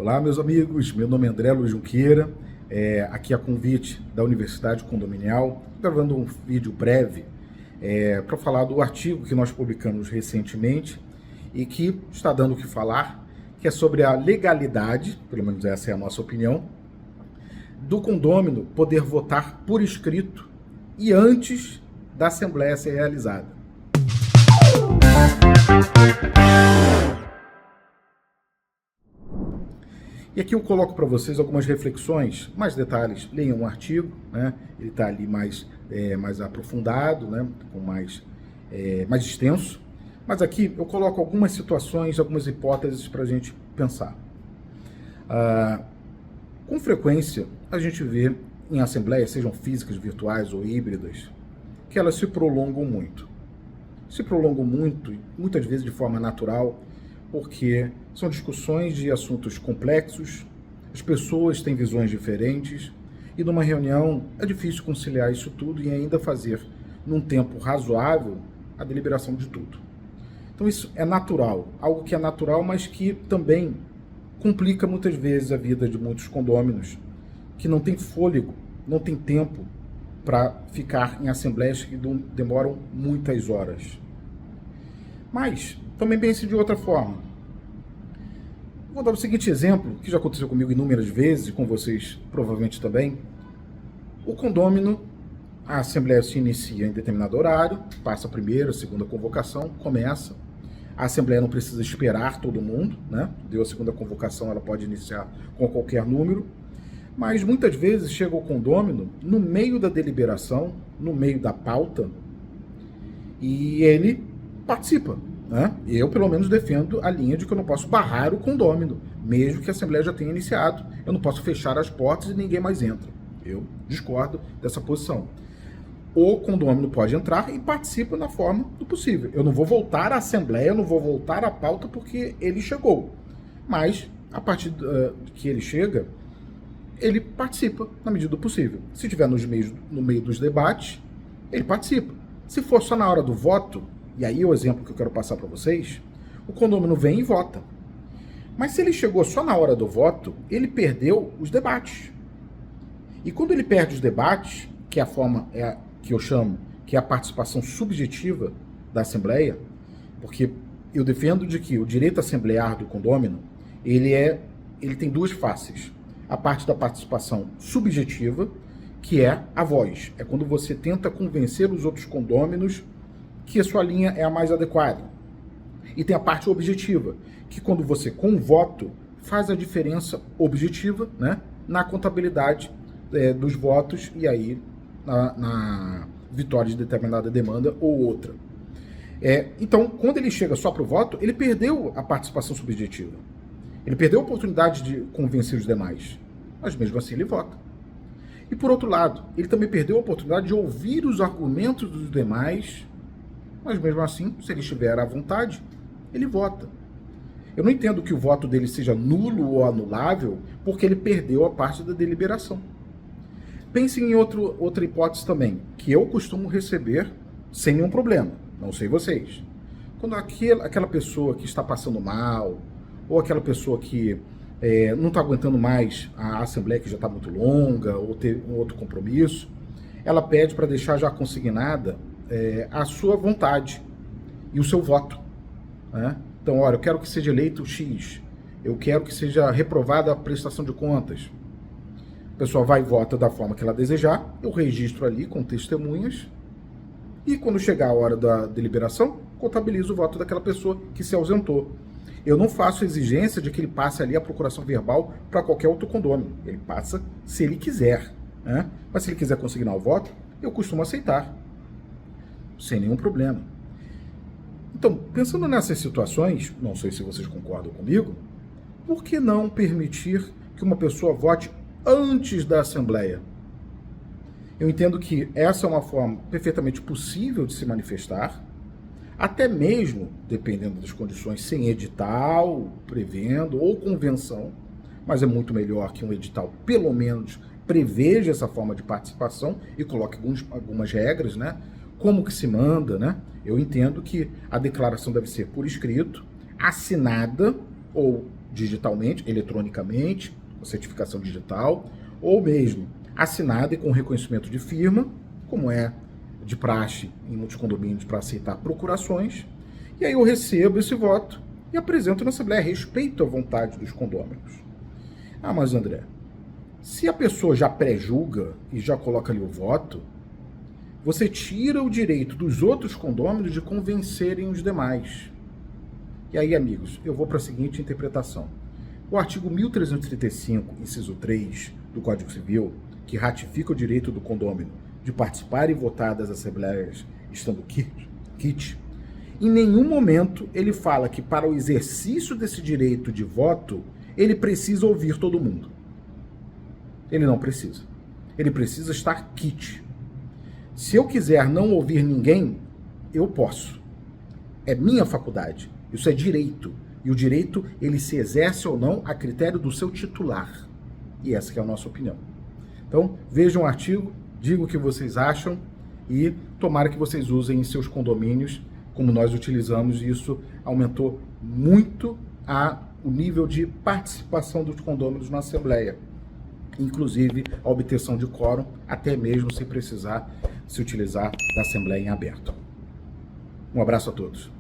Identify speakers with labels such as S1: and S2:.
S1: Olá, meus amigos, meu nome é André Luiz Junqueira, aqui a convite da Universidade Condominial, gravando um vídeo breve para falar do artigo que nós publicamos recentemente e que está dando o que falar, que é sobre a legalidade, pelo menos essa é a nossa opinião, do condômino poder votar por escrito e antes da Assembleia ser realizada. E aqui eu coloco para vocês algumas reflexões, mais detalhes, leiam um artigo, né? Ele está ali mais aprofundado, né? mais extenso, mas aqui eu coloco algumas situações, algumas hipóteses para a gente pensar. Com frequência, a gente vê em assembleias, sejam físicas, virtuais ou híbridas, que elas se prolongam muito. Se prolongam muito, muitas vezes de forma natural, porque são discussões de assuntos complexos, as pessoas têm visões diferentes, e numa reunião é difícil conciliar isso tudo e ainda fazer, num tempo razoável, a deliberação de tudo. Então isso é natural, algo que é natural, mas que também complica muitas vezes a vida de muitos condôminos, que não tem fôlego, não tem tempo para ficar em assembleias que demoram muitas horas. Mas também pense de outra forma. Vou dar o seguinte exemplo, que já aconteceu comigo inúmeras vezes, e com vocês provavelmente também. O condômino, a assembleia se inicia em determinado horário, passa a primeira, a segunda convocação, começa. A assembleia não precisa esperar todo mundo, né? Deu a segunda convocação, ela pode iniciar com qualquer número. Mas muitas vezes chega o condômino no meio da deliberação, no meio da pauta, e ele participa. Né? Eu, pelo menos, defendo a linha de que eu não posso barrar o condômino, mesmo que a Assembleia já tenha iniciado. Eu não posso fechar as portas e ninguém mais entra. Eu discordo dessa posição. O condômino pode entrar e participa na forma do possível. Eu não vou voltar à Assembleia, eu não vou voltar à pauta porque ele chegou. Mas, a partir que ele chega, ele participa na medida do possível. Se estiver no meio dos debates, ele participa. Se for só na hora do voto, e aí o exemplo que eu quero passar para vocês, o condômino vem e vota. Mas se ele chegou só na hora do voto, ele perdeu os debates. E quando ele perde os debates, que é a forma que eu chamo, que é a participação subjetiva da Assembleia, porque eu defendo de que o direito assemblear do condômino, ele tem duas faces. A parte da participação subjetiva, que é a voz. É quando você tenta convencer os outros condôminos que a sua linha é a mais adequada. E tem a parte objetiva, que quando você, com o voto, faz a diferença objetiva, né, na contabilidade dos votos e aí na vitória de determinada demanda ou outra. Então, quando ele chega só para o voto, ele perdeu a participação subjetiva. Ele perdeu a oportunidade de convencer os demais, mas mesmo assim ele vota. E por outro lado, ele também perdeu a oportunidade de ouvir os argumentos dos demais, mas mesmo assim, se ele estiver à vontade, ele vota. Eu não entendo que o voto dele seja nulo ou anulável porque ele perdeu a parte da deliberação. Pense em outra hipótese também, que eu costumo receber sem nenhum problema, não sei vocês. Quando aquela pessoa que está passando mal, ou aquela pessoa que não está aguentando mais a assembleia que já está muito longa, ou ter um outro compromisso, ela pede para deixar já consignada a sua vontade e o seu voto. Né? Então, olha, eu quero que seja eleito X, eu quero que seja reprovada a prestação de contas. A pessoa vai e vota da forma que ela desejar, eu registro ali com testemunhas, e quando chegar a hora da deliberação, contabilizo o voto daquela pessoa que se ausentou. Eu não faço exigência de que ele passe ali a procuração verbal para qualquer outro condômino. Ele passa se ele quiser. Né? Mas se ele quiser consignar o voto, eu costumo aceitar, sem nenhum problema. Então, pensando nessas situações, não sei se vocês concordam comigo, por que não permitir que uma pessoa vote antes da Assembleia? Eu entendo que essa é uma forma perfeitamente possível de se manifestar, até mesmo, dependendo das condições, sem edital, prevendo, ou convenção, mas é muito melhor que um edital, pelo menos, preveja essa forma de participação e coloque algumas regras, né? Como que se manda, né? Eu entendo que a declaração deve ser por escrito, assinada ou digitalmente, eletronicamente, com certificação digital, ou mesmo assinada e com reconhecimento de firma, como é de praxe em muitos condomínios para aceitar procurações. E aí eu recebo esse voto e apresento na Assembleia, respeito a vontade dos condôminos. Ah, mas André, se a pessoa já pré-julga e já coloca ali o voto, você tira o direito dos outros condôminos de convencerem os demais. E aí, amigos, eu vou para a seguinte interpretação. O artigo 1335, inciso 3 do Código Civil, que ratifica o direito do condômino de participar e votar das assembleias estando quite, em nenhum momento ele fala que para o exercício desse direito de voto, ele precisa ouvir todo mundo. Ele não precisa. Ele precisa estar quite. Se eu quiser não ouvir ninguém, eu posso. É minha faculdade. Isso é direito. E o direito, ele se exerce ou não a critério do seu titular. E essa que é a nossa opinião. Então, vejam o artigo, digam o que vocês acham e tomara que vocês usem em seus condomínios como nós utilizamos. E isso aumentou muito o nível de participação dos condôminos na Assembleia. Inclusive a obtenção de quórum, até mesmo sem precisar se utilizar da Assembleia em aberto. Um abraço a todos.